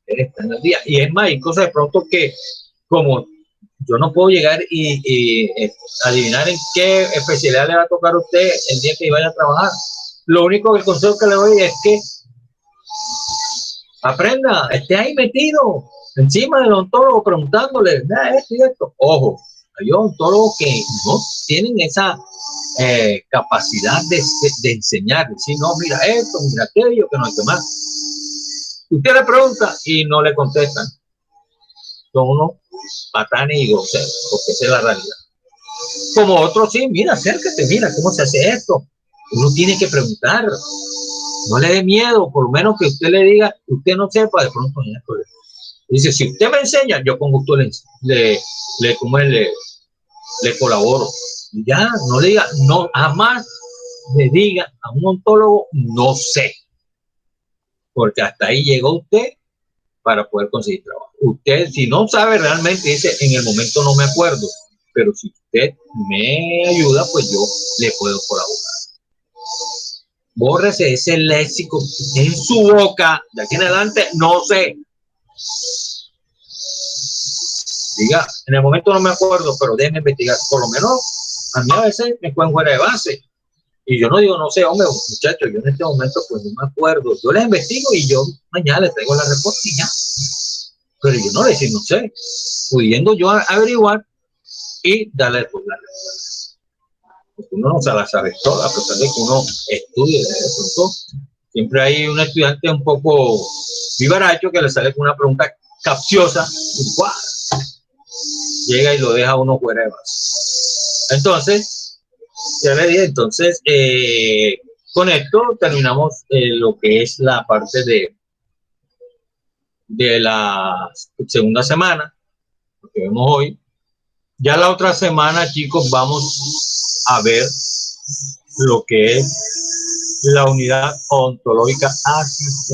estén al día. Y es más, hay cosas de pronto que como yo no puedo llegar y adivinar en qué especialidad le va a tocar a usted el día que vaya a trabajar. Lo único que el consejo que le doy es que aprenda, esté ahí metido encima del odontólogo preguntándole, esto y esto. Ojo, hay odontólogos que no tienen esa capacidad de enseñar, decir, no, mira esto, mira aquello, que no hay que más. Usted le pregunta y no le contestan. Son unos patanes y groseros, porque esa es la realidad. Como otros, sí, mira, acércate, mira cómo se hace esto. Uno tiene que preguntar. No le dé miedo, por lo menos que usted le diga, usted no sepa, de pronto no hay problema. Dice, si usted me enseña, yo con gusto le colaboro. Y ya, no le diga, no, jamás le diga a un odontólogo, no sé. Porque hasta ahí llegó usted para poder conseguir trabajo. Usted, si no sabe realmente, dice, en el momento no me acuerdo. Pero si usted me ayuda, pues yo le puedo colaborar. Bórrese ese léxico en su boca. De aquí en adelante, no sé. Diga, en el momento no me acuerdo, pero déjeme investigar. Por lo menos, a mí a veces me cogen fuera de base. Y yo no digo, no sé, hombre, muchachos, yo en este momento pues no me acuerdo. Yo les investigo y yo mañana les traigo la respuesta y ya. Pero yo no les digo, no sé. Pudiendo yo averiguar y darle pues, la respuesta. Porque uno no se la sabe toda, a pesar de que uno estudie de pronto. Siempre hay un estudiante un poco vivaracho que le sale con una pregunta capciosa y ¡guau! Llega y lo deja uno fuera de base. Entonces, ya le dije, entonces, con esto terminamos lo que es la parte de la segunda semana, lo que vemos hoy. Ya la otra semana, chicos, vamos a ver lo que es la unidad odontológica asistencial.